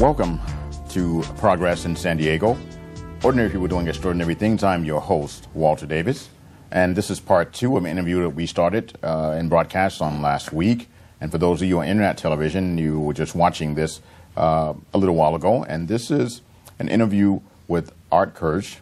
Welcome to Progress in San Diego. Ordinary people doing extraordinary things. I'm your host, Walter Davis, and this is part 2 of an interview that we started and broadcast on last week. And for those of you on internet television, you were just watching this a little while ago, and this is an interview with Art Kirsch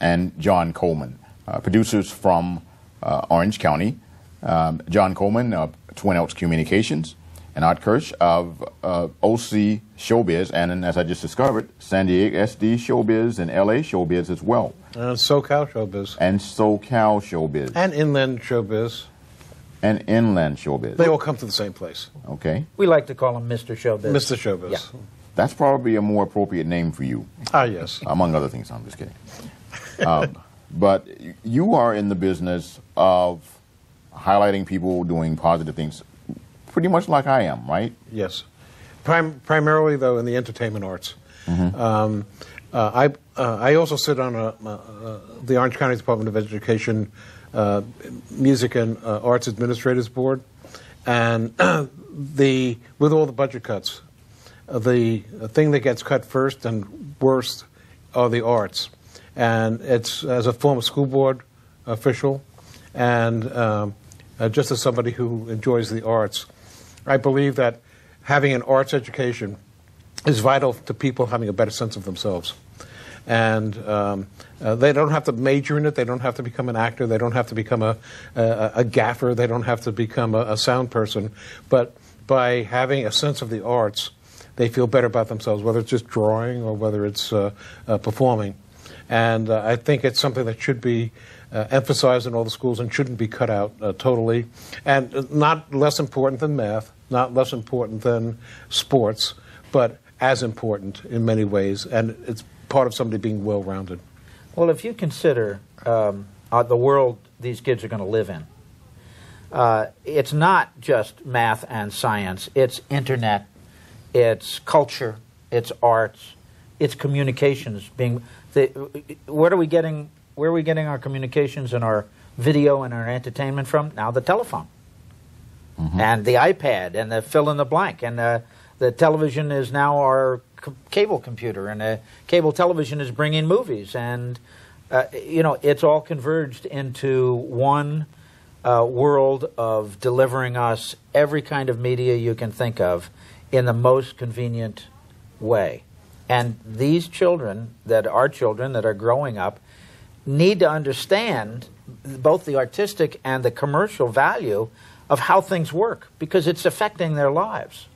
and John Coleman, producers from Orange County. John Coleman, Twin Oaks Communications, and Art Kirsch of OC Showbiz, and as I just discovered, San Diego SD Showbiz and LA Showbiz as well. SOCAL ShowBiz. And SOCAL ShowBiz. And Inland ShowBiz. And Inland Showbiz. They all come to the same place. Okay. We like to call him Mr. Showbiz. Mr. Showbiz. Yeah. That's probably a more appropriate name for you. Ah, yes. Among other things, I'm just kidding. But you are in the business of highlighting people doing positive things, pretty much like I am, right? Yes. Primarily, though, in the entertainment arts. Mm-hmm. I also sit on the Orange County Department of Education Music and Arts Administrators Board, and with all the budget cuts, the thing that gets cut first and worst are the arts. And it's as a former school board official and just as somebody who enjoys the arts, I believe that having an arts education is vital to people having a better sense of themselves. And they don't have to major in it. They don't have to become an actor. They don't have to become a gaffer. They don't have to become a sound person. But by having a sense of the arts, they feel better about themselves, whether it's just drawing or whether it's performing. And I think it's something that should be emphasized in all the schools and shouldn't be cut out totally. And not less important than math, not less important than sports, but as important in many ways. And it's part of somebody being well-rounded. Well, if you consider the world these kids are going to live in, it's not just math and science. It's internet, it's culture, it's arts, it's communications. Where are we getting our communications and our video and our entertainment from? Now the telephone, and the iPad, and the fill in the blank, and the television is now our cable computer, and the cable television is bringing movies, and it's all converged into one world of delivering us every kind of media you can think of in the most convenient way. And these children that are growing up need to understand both the artistic and the commercial value of how things work, because it's affecting their lives.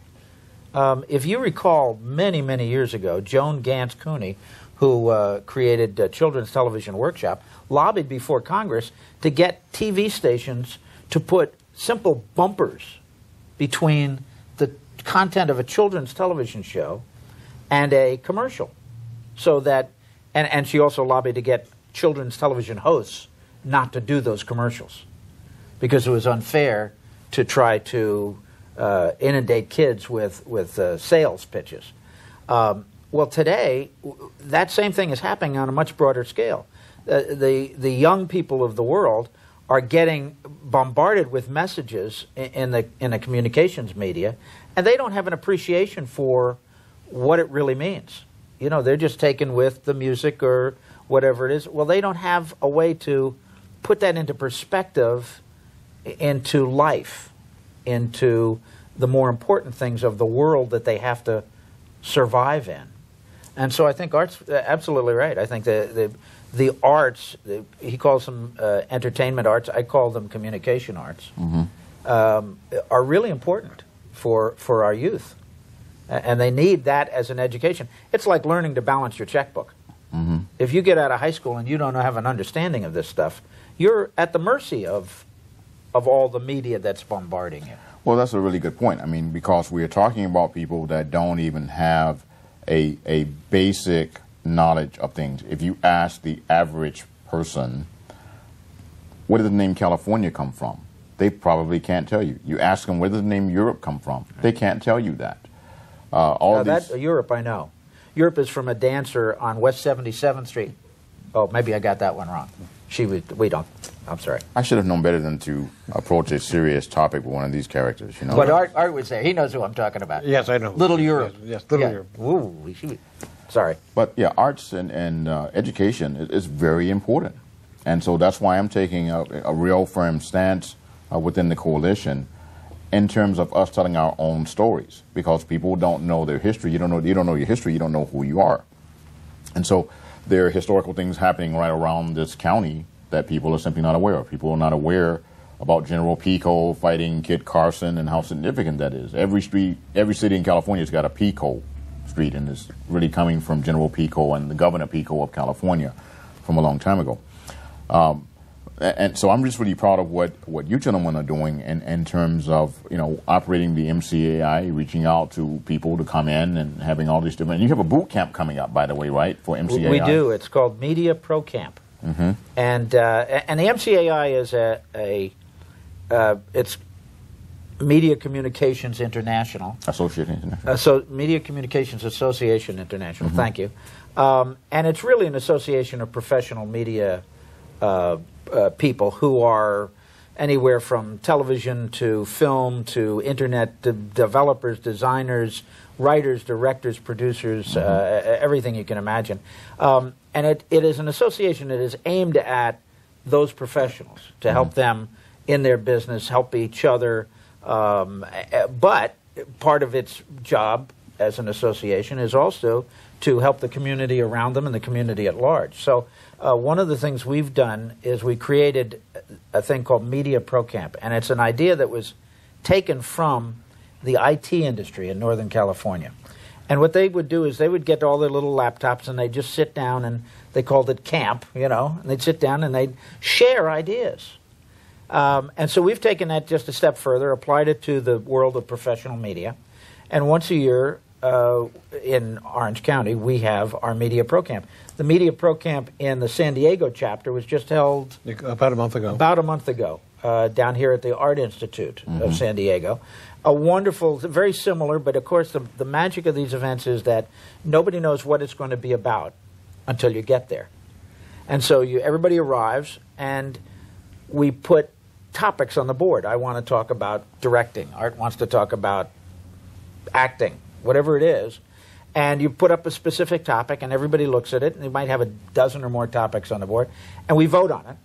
If you recall, many, many years ago, Joan Gantz Cooney, who created Children's Television Workshop, lobbied before Congress to get TV stations to put simple bumpers between the content of a children's television show and a commercial, so that, and she also lobbied to get children's television hosts not to do those commercials, because it was unfair to try to inundate kids with sales pitches. Well, today, that same thing is happening on a much broader scale. The young people of the world are getting bombarded with messages in the communications media, and they don't have an appreciation for what it really means. They're just taken with the music or whatever it is. Well, they don't have a way to put that into perspective, into life, into the more important things of the world that they have to survive in. And so I think Art's absolutely right. I think the arts, he calls them entertainment arts, I call them communication arts, are really important for our youth. And they need that as an education. It's like learning to balance your checkbook. If you get out of high school and you don't have an understanding of this stuff, you're at the mercy of all the media that's bombarding you. Well, that's a really good point. I mean, because we are talking about people that don't even have a basic knowledge of things. If you ask the average person, where did the name California come from? They probably can't tell you. You ask them, where did the name Europe come from? They can't tell you that. Europe, I know. Europe is from a dancer on West 77th Street. Oh, maybe I got that one wrong. We don't. I'm sorry. I should have known better than to approach a serious topic with one of these characters, you know. But Art was there. He knows who I'm talking about. Yes, I know. Little Europe. Yes, Little Europe. Ooh, sorry. But yeah, arts and education is very important. And so that's why I'm taking a real firm stance within the coalition in terms of us telling our own stories, because people don't know their history. You don't know your history. You don't know who you are. And so there are historical things happening right around this county that people are simply not aware of. People are not aware about General Pico fighting Kit Carson and how significant that is. Every city in California has got a Pico street, and it's really coming from General Pico and the Governor Pico of California from a long time ago. And so I'm just really proud of what you gentlemen are doing in terms of, you know, operating the MCAI, reaching out to people to come in and having all these different. And you have a boot camp coming up, by the way, right, for MCAI? We do. It's called Media Pro Camp. Mm-hmm. And the MCAI is it's Media Communications International. Association. Media Communications Association International. Mm-hmm. Thank you. And it's really an association of professional media people who are anywhere from television to film to internet developers, designers, writers, directors, producers, everything you can imagine. And it is an association that is aimed at those professionals to help them in their business, help each other. But part of its job as an association is also to help the community around them and the community at large. So one of the things we've done is we created a thing called Media Pro Camp, and it's an idea that was taken from the IT industry in Northern California. And what they would do is they would get all their little laptops and they'd just sit down, and they called it camp, you know, and they'd sit down and they'd share ideas. And so we've taken that just a step further, applied it to the world of professional media, and once a year in Orange County, we have our Media Pro Camp. The Media Pro Camp in the San Diego chapter was just held about a month ago. Down here at the Art Institute of San Diego. A wonderful, very similar, but of course the magic of these events is that nobody knows what it's going to be about until you get there. And so everybody arrives, and we put topics on the board. I want to talk about directing. Art wants to talk about acting, whatever it is. And you put up a specific topic, and everybody looks at it, and you might have a dozen or more topics on the board, and we vote on it.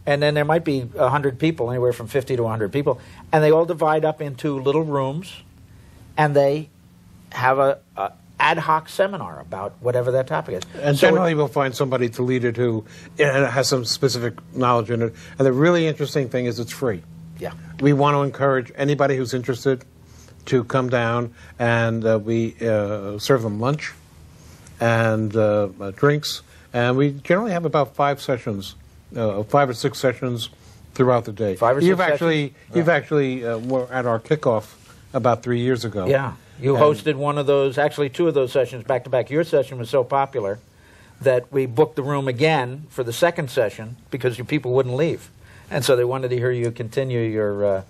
And then there might be 100 people, anywhere from 50 to 100 people, and they all divide up into little rooms, and they have a ad hoc seminar about whatever that topic is. And so generally we'll find somebody to lead it who has some specific knowledge in it. And the really interesting thing is it's free. Yeah. We want to encourage anybody who's interested to come down, and we serve them lunch and drinks. And we generally have about 5 sessions. 5 or 6 sessions throughout the day. 5 or 6 sessions? You've actually were at our kickoff about 3 years ago. Yeah. You hosted one of those, actually 2 of those sessions back to back. Your session was so popular that we booked the room again for the second session because your people wouldn't leave. And so they wanted to hear you continue your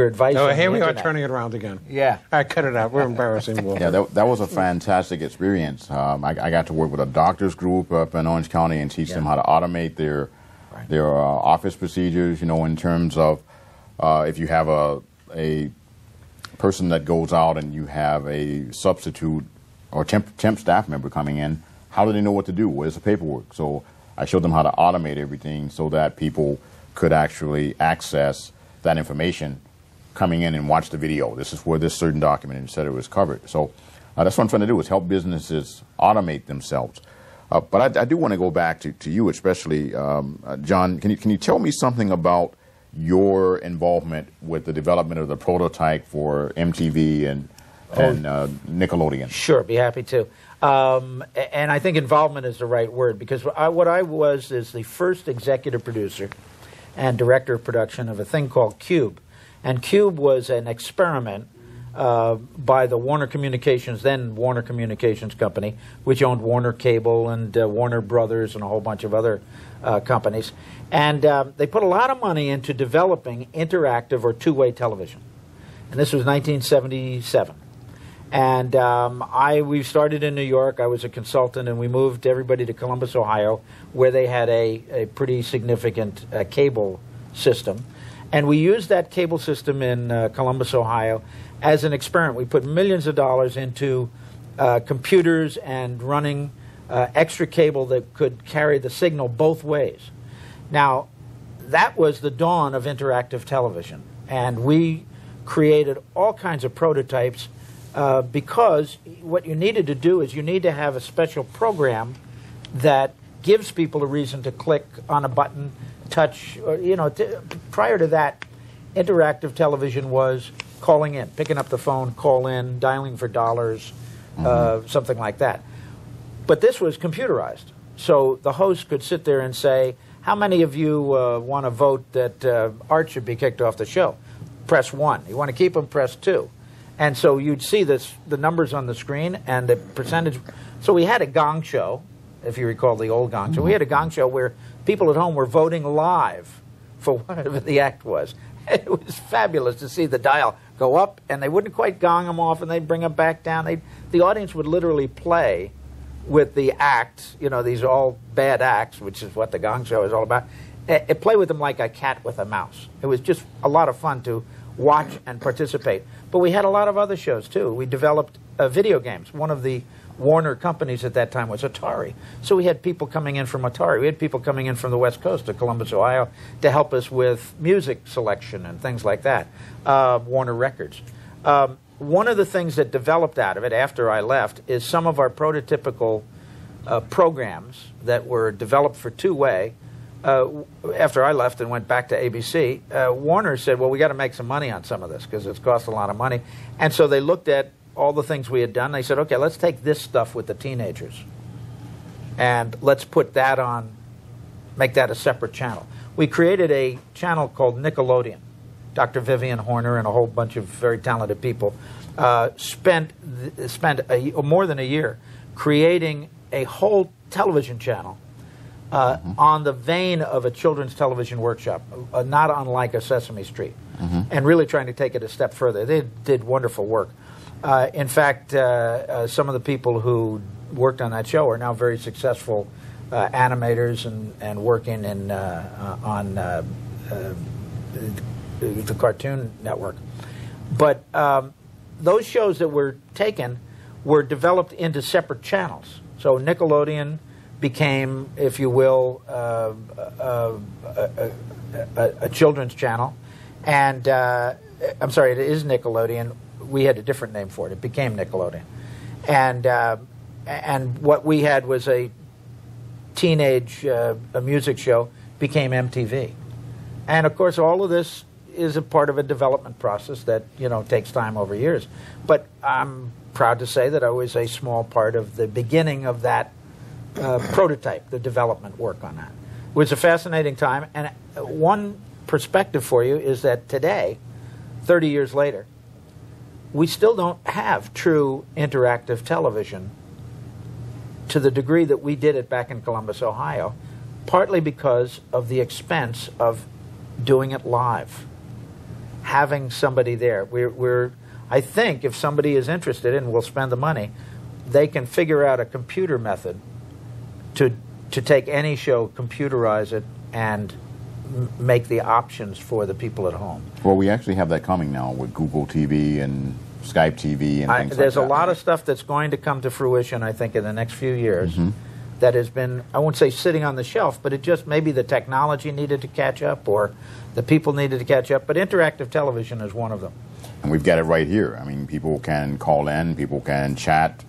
advice. Oh, here we are turning it around again. Yeah. I cut it out. We're embarrassing. Yeah, that was a fantastic experience. I got to work with a doctors group up in Orange County and teach them how to automate their office procedures, you know, in terms of if you have a person that goes out and you have a substitute or temp staff member coming in, how do they know what to do? What is the paperwork? So I showed them how to automate everything so that people could actually access that information coming in and watch the video. This is where this certain document, et cetera, is covered. So that's what I'm trying to do, is help businesses automate themselves. But I do want to go back to you, especially, John. Can you tell me something about your involvement with the development of the prototype for MTV and Nickelodeon? Sure, be happy to. And I think involvement is the right word, because what I was is the first executive producer and director of production of a thing called Cube. And Cube was an experiment by the Warner Communications, then Warner Communications Company, which owned Warner Cable and Warner Brothers and a whole bunch of other companies. And they put a lot of money into developing interactive or two-way television. And this was 1977. And we started in New York. I was a consultant, and we moved everybody to Columbus, Ohio, where they had a pretty significant cable system. And we used that cable system in Columbus, Ohio, as an experiment. We put millions of dollars into computers and running extra cable that could carry the signal both ways. Now, that was the dawn of interactive television. And we created all kinds of prototypes because what you needed to do is you need to have a special program that gives people a reason to click on a button, touch, or, prior to that, interactive television was calling in, picking up the phone, call in, dialing for dollars, something like that. But this was computerized. So the host could sit there and say, how many of you want to vote that Art should be kicked off the show? Press 1. You want to keep him? Press 2. And so you'd see the numbers on the screen and the percentage. So we had a gong show, if you recall the old gong show. We had a gong show where people at home were voting live for whatever the act was. It was fabulous to see the dial go up, and they wouldn't quite gong them off, and they'd bring them back down. The audience would literally play with the acts, these are all bad acts, which is what the gong show is all about. It play with them like a cat with a mouse. It was just a lot of fun to watch and participate. But we had a lot of other shows, too. We developed video games. One of the Warner companies at that time was Atari. So we had people coming in from Atari. We had people coming in from the West Coast to Columbus, Ohio, to help us with music selection and things like that, Warner Records. One of the things that developed out of it after I left is some of our prototypical programs that were developed for two-way. After I left and went back to ABC, Warner said, well, we got to make some money on some of this because it's cost a lot of money. And so they looked at all the things we had done. They said, okay, let's take this stuff with the teenagers and let's put that on, make that a separate channel. We created a channel called Nickelodeon. Dr. Vivian Horner and a whole bunch of very talented people spent more than a year creating a whole television channel on the vein of a children's television workshop, not unlike a Sesame Street, and really trying to take it a step further. They did wonderful work. In fact, some of the people who worked on that show are now very successful animators and working on the Cartoon Network. But those shows that were taken were developed into separate channels. So Nickelodeon became, if you will, a children's channel. And I'm sorry, it is Nickelodeon. We had a different name for it. It became Nickelodeon. And what we had was a teenage a music show, became MTV. And, of course, all of this is a part of a development process that, takes time over years. But I'm proud to say that I was a small part of the beginning of that prototype, the development work on that. It was a fascinating time. And one perspective for you is that today, 30 years later, we still don't have true interactive television to the degree that we did it back in Columbus, Ohio, partly because of the expense of doing it live, having somebody there. I think if somebody is interested and will spend the money, they can figure out a computer method to take any show, computerize it, and make the options for the people at home. Well, we actually have that coming now with Google TV and Skype TV and things like that. There's a lot of stuff that's going to come to fruition, I think, in the next few years that has been, I won't say sitting on the shelf, but it just maybe the technology needed to catch up or the people needed to catch up. But interactive television is one of them. And we've got it right here. I mean, people can call in, people can chat,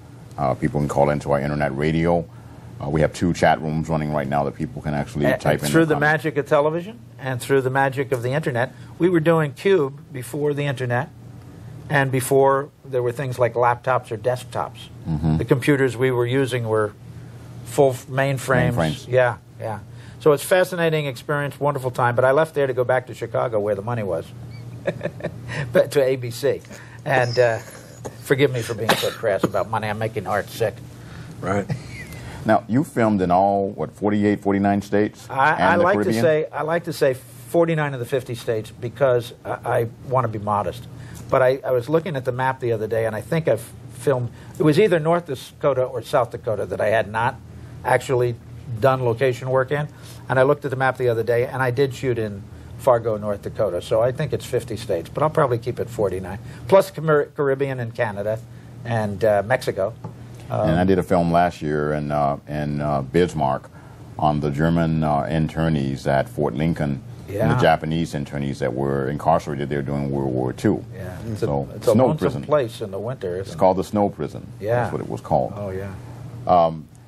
people can call into our internet radio. We have 2 chat rooms running right now that people can actually type in. Through the magic of television and through the magic of the internet. We were doing Cube before the internet and before there were things like laptops or desktops. The computers we were using were full mainframes. Yeah. So it's a fascinating experience, wonderful time. But I left there to go back to Chicago where the money was, but to ABC. And forgive me for being so crass about money. I'm making Art sick. Right. Now, you filmed in all, 48, 49 states? I like to say 49 of the 50 states because I want to be modest. But I was looking at the map the other day, and I think I've filmed. It was either North Dakota or South Dakota that I had not actually done location work in. And I looked at the map the other day, and I did shoot in Fargo, North Dakota. So I think it's 50 states, but I'll probably keep it 49. Plus Caribbean and Canada and Mexico. And I did a film last year in Bismarck on the German internees at Fort Lincoln. Yeah. And the Japanese internees that were incarcerated there during World War II. Yeah, it's a snow lonesome prison. place in the winter. It's called the Snow Prison. Yeah, that's what it was called. Oh yeah.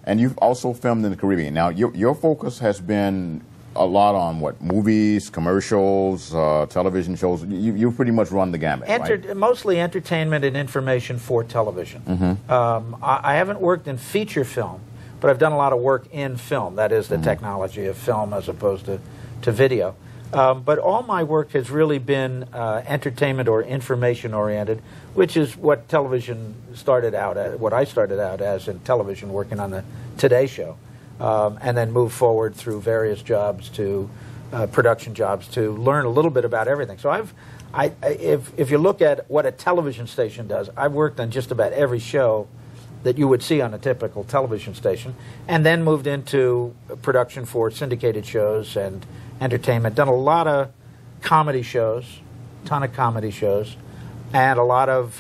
And you've also filmed in the Caribbean. Now, your focus has been a lot on what, movies, commercials, television shows. You pretty much run the gamut, right? Mostly entertainment and information for television. Mm-hmm. I haven't worked in feature film, but I've done a lot of work in film. That is the technology of film as opposed to video. But all my work has really been entertainment or information oriented, which is what television started out at, what I started out as in television, working on the Today Show, and then moved forward through various jobs to production jobs to learn a little bit about everything. So if you look at what a television station does, I've worked on just about every show that you would see on a typical television station, and then moved into production for syndicated shows and entertainment. Done a lot of comedy shows, ton of comedy shows, and a lot of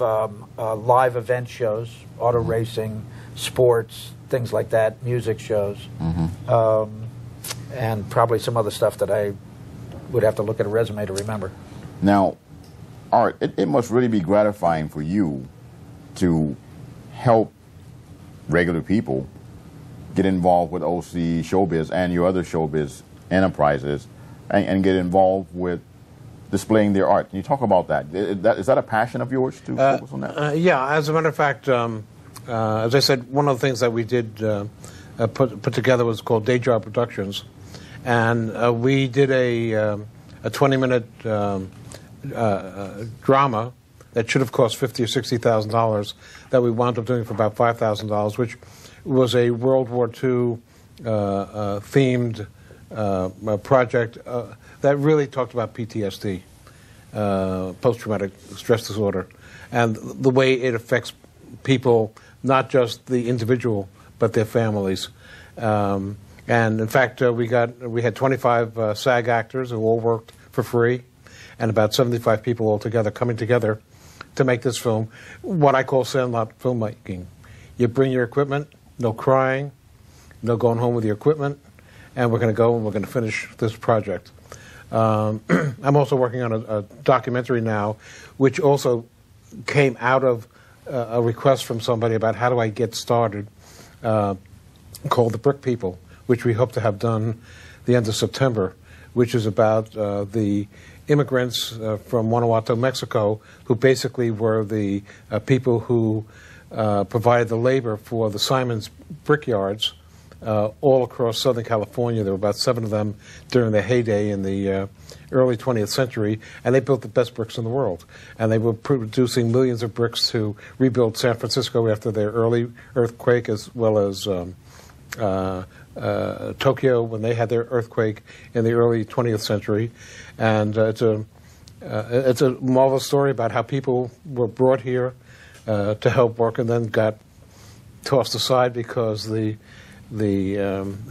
live event shows, auto racing, sports, things like that, music shows, and probably some other stuff that I would have to look at a resume to remember. Now, Art, it must really be gratifying for you to help regular people get involved with OC Showbiz and your other showbiz enterprises and get involved with displaying their art. Can you talk about that? Is that a passion of yours to focus on that? Yeah, as a matter of fact, as I said, one of the things that we did put together was called Day Job Productions, and we did a 20-minute drama that should have cost $50,000 or $60,000 that we wound up doing for about $5,000, which was a World War II themed project that really talked about PTSD, post-traumatic stress disorder, and the way it affects people, not just the individual, but their families. And in fact, we had 25 SAG actors who all worked for free, and about 75 people altogether coming together to make this film, what I call Sandlot filmmaking. You bring your equipment, no crying, no going home with your equipment, and we're going to go and we're going to finish this project. I'm also working on a documentary now, which also came out of a request from somebody about how do I get started, called The Brick People, which we hope to have done the end of September, which is about the immigrants from Guanajuato, Mexico, who basically were the people who provided the labor for the Simons brickyards all across Southern California. There were about 7 of them during their heyday in the early 20th century, and they built the best bricks in the world. And they were producing millions of bricks to rebuild San Francisco after their early earthquake, as well as Tokyo when they had their earthquake in the early 20th century. And it's a marvelous story about how people were brought here to help work and then got tossed aside because the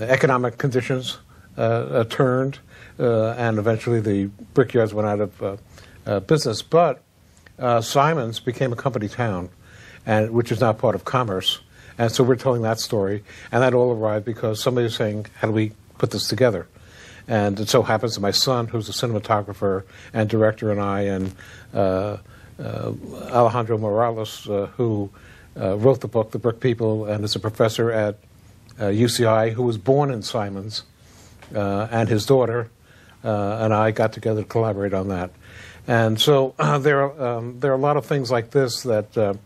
economic conditions turned, and eventually the brickyards went out of business. But Simons became a company town, which is now part of Commerce. And so we're telling that story, and that all arrived because somebody was saying, how do we put this together? And it so happens that my son, who's a cinematographer and director, and I, and Alejandro Morales, who wrote the book, The Brick People, and is a professor at UCI, who was born in Simons, and his daughter, and I got together to collaborate on that. And so there are a lot of things like this that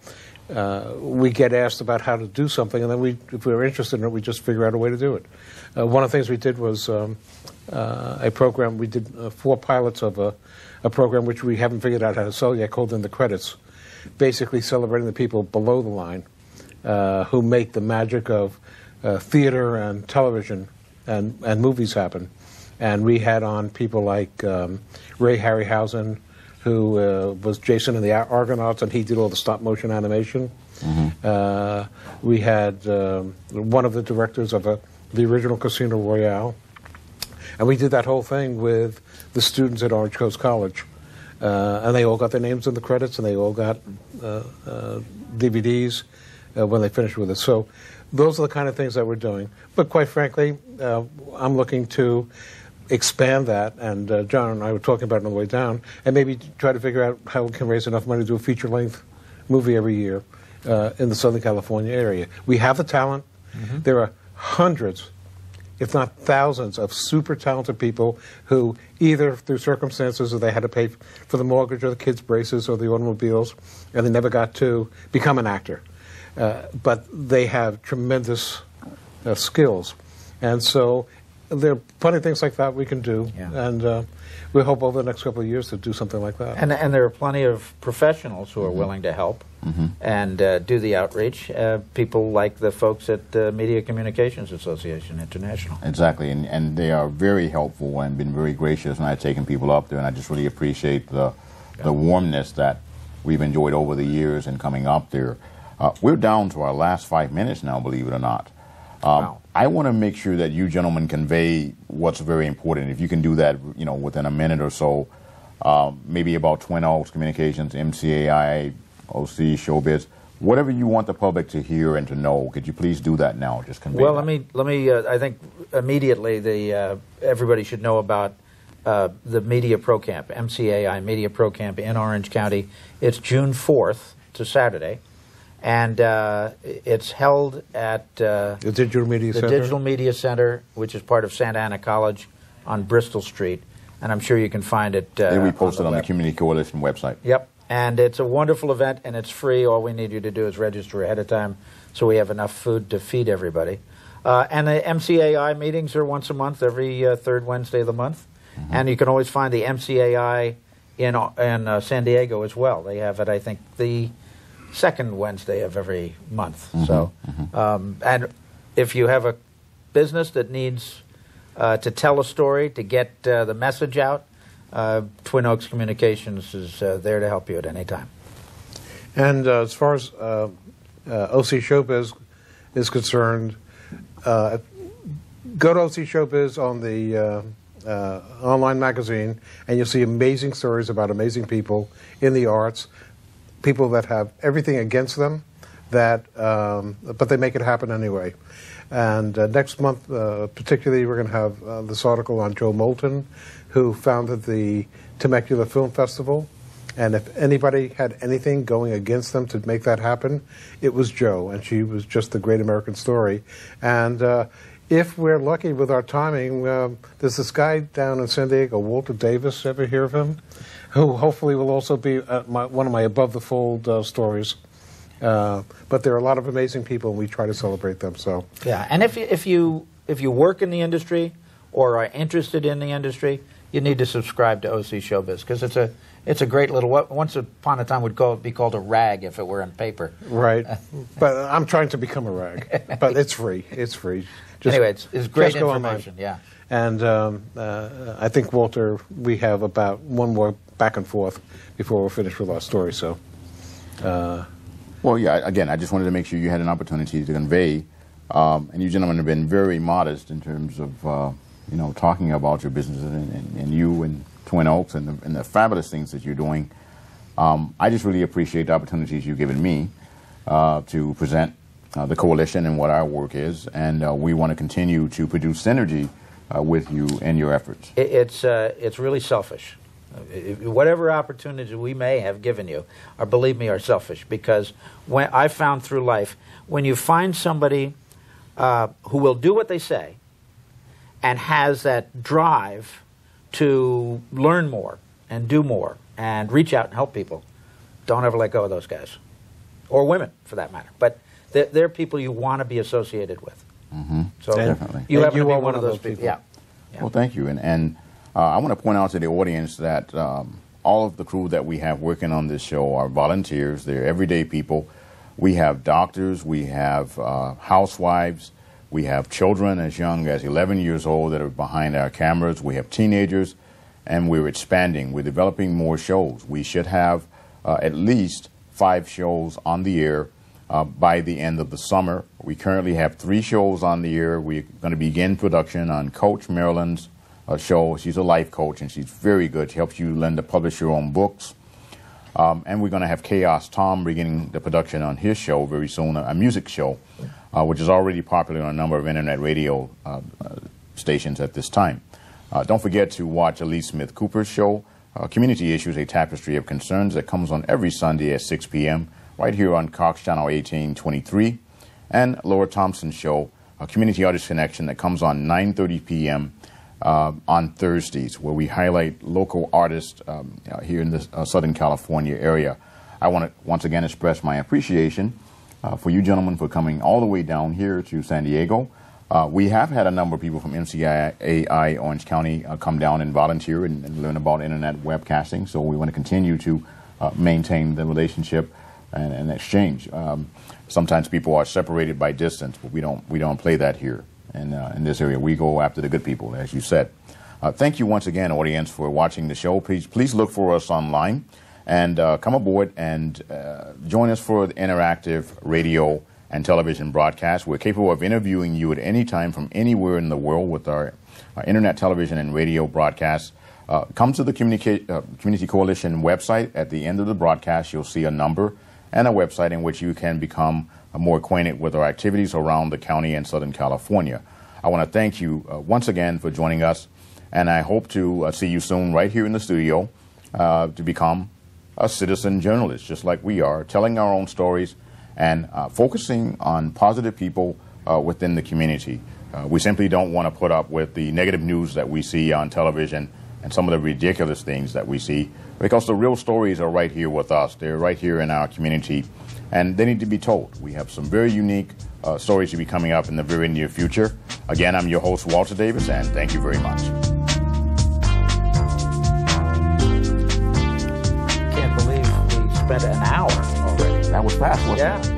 we get asked about how to do something, and then if we're interested in it, we just figure out a way to do it. One of the things we did was a program. We did 4 pilots of a program which we haven't figured out how to sell yet, called In the Credits, basically celebrating the people below the line who make the magic of theater and television and movies happen. And we had on people like Ray Harryhausen, who was Jason in the Argonauts, and he did all the stop-motion animation. We had one of the directors of the original Casino Royale, and we did that whole thing with the students at Orange Coast College. And they all got their names in the credits, and they all got DVDs when they finished with it. So those are the kind of things that we're doing. But quite frankly, I'm looking to expand that, and John and I were talking about it on the way down, and maybe try to figure out how we can raise enough money to do a feature-length movie every year in the Southern California area. We have the talent. There are hundreds, if not thousands, of super talented people who either through circumstances or they had to pay for the mortgage or the kids' braces or the automobiles, and they never got to become an actor. But they have tremendous skills. And so there are plenty of things like that we can do. And we hope over the next couple of years to do something like that. And there are plenty of professionals who are willing to help and do the outreach. People like the folks at the Media Communications Association International. Exactly, and they are very helpful and been very gracious when I've taken people up there, and I just really appreciate the warmness that we've enjoyed over the years and coming up there. We're down to our last 5 minutes now, believe it or not. Wow. I want to make sure that you gentlemen convey what's very important. If you can do that, within a minute or so, maybe about Twin Oaks Communications, MCAI, OC, Showbiz, whatever you want the public to hear and to know. Could you please do that now? Just convey. Well, that. let me. I think immediately everybody should know about the Media Pro Camp, MCAI Media Pro Camp in Orange County. It's June 4th to Saturday. And it's held at the Digital Media Center. Digital Media Center, which is part of Santa Ana College on Bristol Street. And I'm sure you can find it. They repost it on the Community Coalition website. Yep. And it's a wonderful event, and it's free. All we need you to do is register ahead of time so we have enough food to feed everybody. And the MCAI meetings are once a month, every third Wednesday of the month. And you can always find the MCAI in San Diego as well. They have it, I think, the second Wednesday of every month. And if you have a business that needs to tell a story, to get the message out, Twin Oaks Communications is there to help you at any time. And as far as OC Showbiz is concerned, go to OC Showbiz on the online magazine, and you'll see amazing stories about amazing people in the arts. People that have everything against them, but they make it happen anyway. And next month, particularly, we're going to have this article on Joe Moulton, who founded the Temecula Film Festival. And if anybody had anything going against them to make that happen, it was Joe, and she was just the great American story. And if we're lucky with our timing, there's this guy down in San Diego, Walter Davis, ever hear of him? Who hopefully will also be one of my above-the-fold stories. But there are a lot of amazing people, and we try to celebrate them. So yeah, and if you work in the industry or are interested in the industry, you need to subscribe to OC Showbiz, because it's a great little. Once upon a time would be called a rag if it were in paper. Right, but I'm trying to become a rag. But it's free. It's free. Anyway, it's great information. Yeah. And I think, Walter, we have about one more back and forth before we're finished with our story. So, well, yeah. Again, I just wanted to make sure you had an opportunity to convey, and you gentlemen have been very modest in terms of talking about your businesses and you and Twin Oaks and the fabulous things that you're doing. I just really appreciate the opportunities you've given me to present the coalition and what our work is, and we want to continue to produce synergy with you and your efforts. It's really selfish. Whatever opportunities we may have given you, believe me, are selfish, because when I found through life, when you find somebody who will do what they say and has that drive to learn more and do more and reach out and help people, don't ever let go of those guys, or women for that matter. But they're people you want to be associated with. So definitely. You happen to be one of those people. Yeah. Well, thank you. And I want to point out to the audience that all of the crew that we have working on this show are volunteers. They're everyday people. We have doctors. We have housewives. We have children as young as 11 years old that are behind our cameras. We have teenagers, and we're expanding. We're developing more shows. We should have at least 5 shows on the air by the end of the summer. We currently have 3 shows on the air. We're going to begin production on Coach Marilyn's show. She's a life coach, and she's very good. She helps you learn to publish your own books. And we're going to have Chaos Tom beginning the production on his show very soon, a music show, which is already popular on a number of internet radio stations at this time. Don't forget to watch Elise Smith Cooper's show, Community Issues, A Tapestry of Concerns, that comes on every Sunday at 6 p.m. right here on Cox Channel 1823. And Laura Thompson's show, Community Artist Connection, that comes on 9:30 p.m. On Thursdays, where we highlight local artists here in the Southern California area. I want to once again express my appreciation for you gentlemen for coming all the way down here to San Diego. We have had a number of people from MCAI Orange County come down and volunteer and learn about internet webcasting, so we want to continue to maintain the relationship and exchange. Sometimes people are separated by distance, but we don't play that here. In this area, we go after the good people, as you said. Thank you once again, audience, for watching the show. Please look for us online and come aboard and join us for the interactive radio and television broadcast. We're capable of interviewing you at any time from anywhere in the world with our internet, television, and radio broadcasts. Come to the Community Coalition website. At the end of the broadcast, you'll see a number and a website in which you can become more acquainted with our activities around the county and Southern California. I want to thank you once again for joining us, and I hope to see you soon right here in the studio to become a citizen journalist, just like we are, telling our own stories and focusing on positive people within the community. We simply don't want to put up with the negative news that we see on television and some of the ridiculous things that we see, because the real stories are right here with us. They're right here in our community, and they need to be told. We have some very unique stories to be coming up in the very near future. Again, I'm your host, Walter Davis, and thank you very much. Can't believe we spent an hour already. That was fast, wasn't it?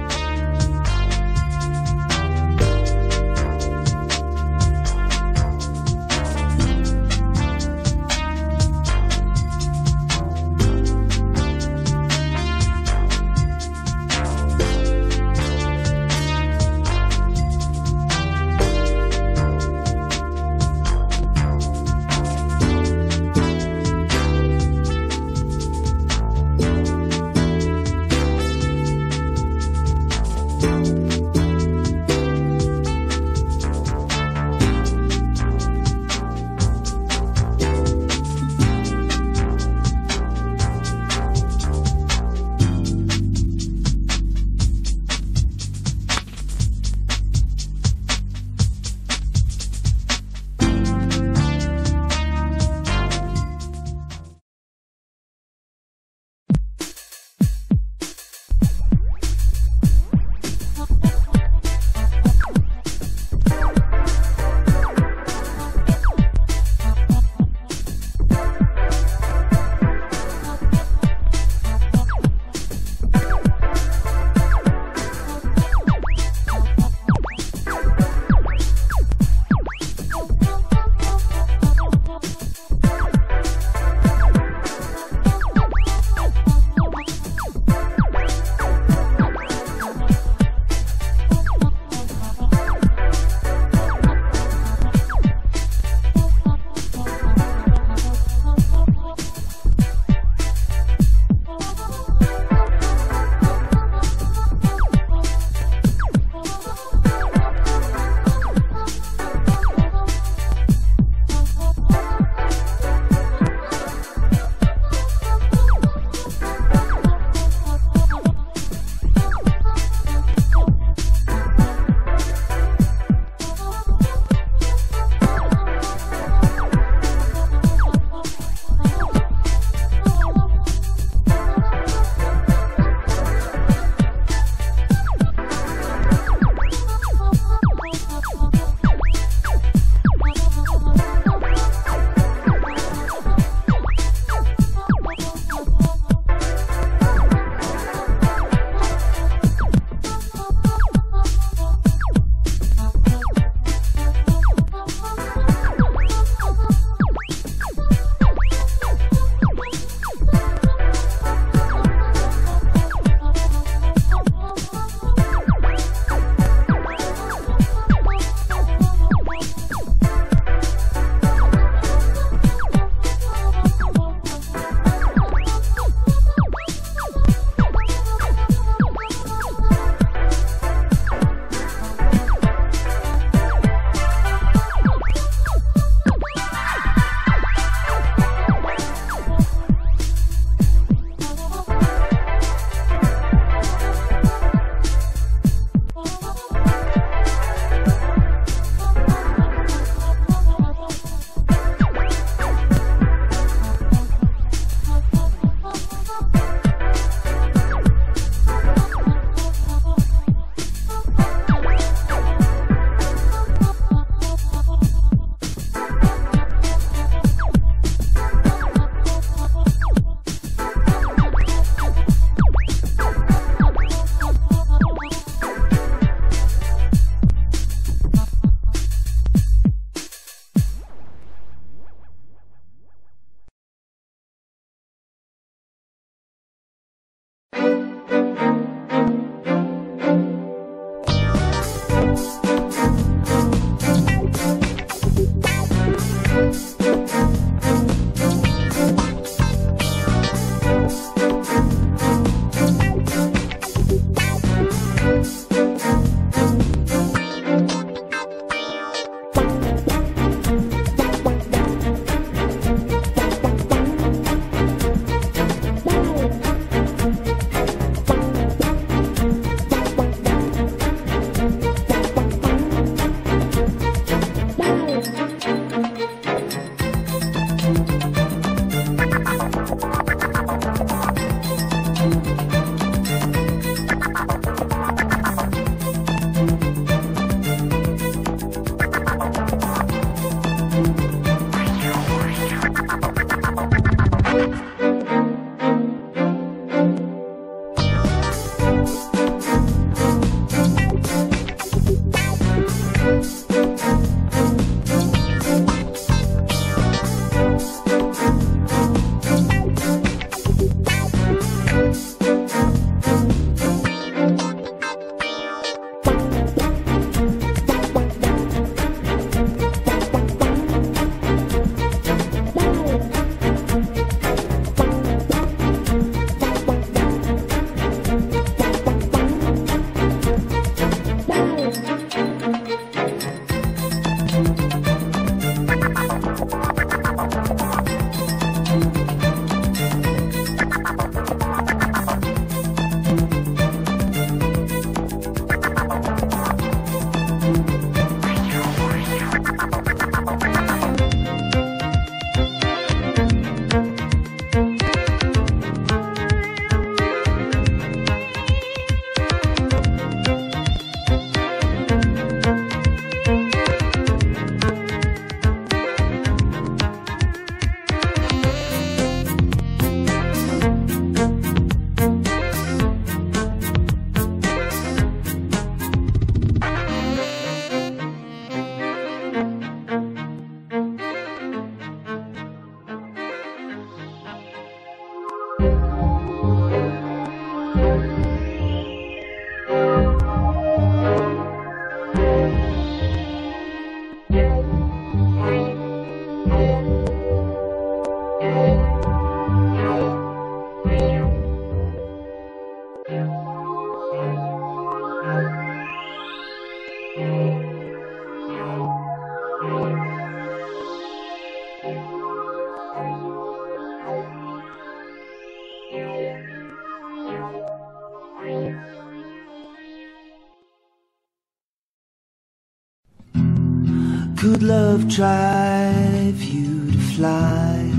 Could love drive you to fly?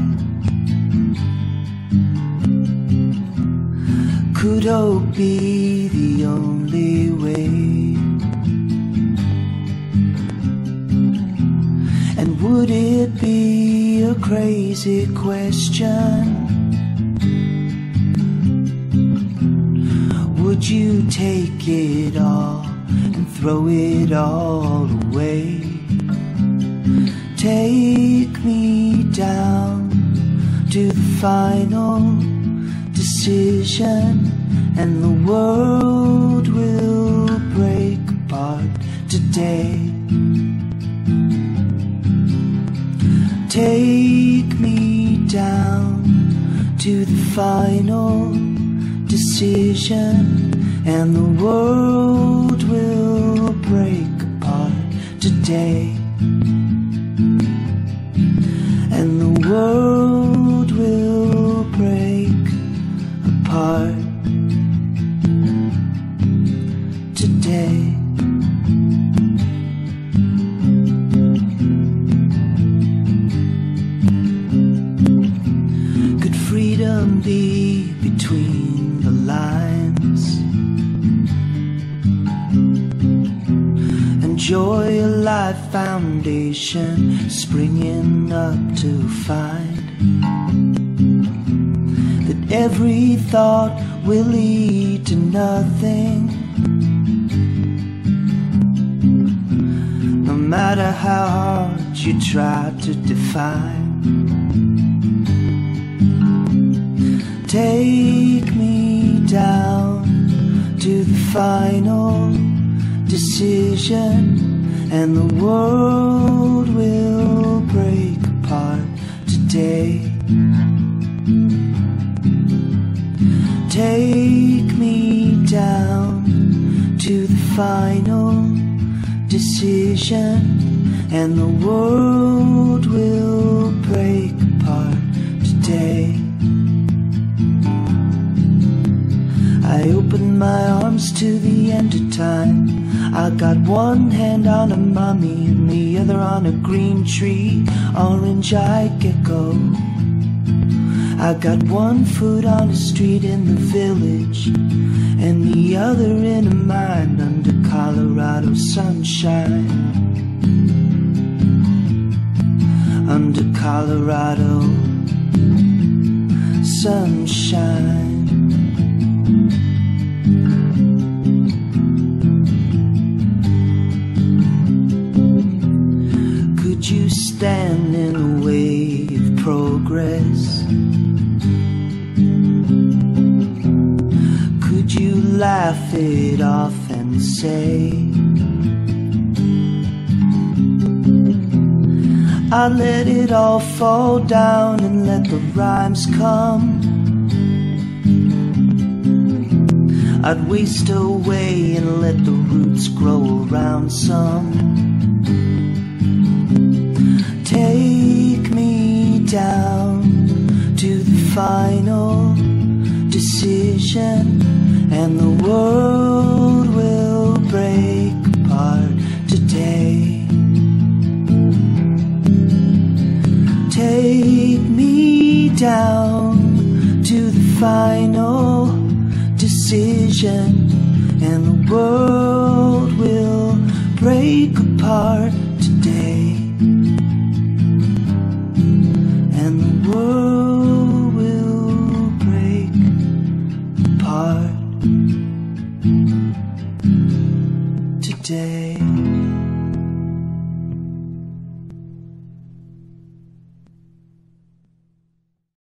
Could hope be the only way? And would it be a crazy question? Would you take it all and throw it all away? Take me down to the final decision, and the world will break apart today. Take me down to the final decision, and the world will break apart today. And the world will break apart today. Could freedom be between the lines? Enjoy a life foundation springing up to find that every thought will lead to nothing, no matter how hard you try to define. Take me down to the final decision, and the world will break apart today. Take me down to the final decision, and the world will break apart today. I open my arms to the end of time. I got one hand on a mummy and the other on a green tree, orange-eyed gecko. I got one foot on a street in the village and the other in a mine under Colorado sunshine. Under Colorado sunshine. Could you stand in the way of progress? Could you laugh it off and say, I'd let it all fall down and let the rhymes come? I'd waste away and let the roots grow around some. Take me down to the final decision, and the world will break apart today. Take me down to the final decision, and the world will break apart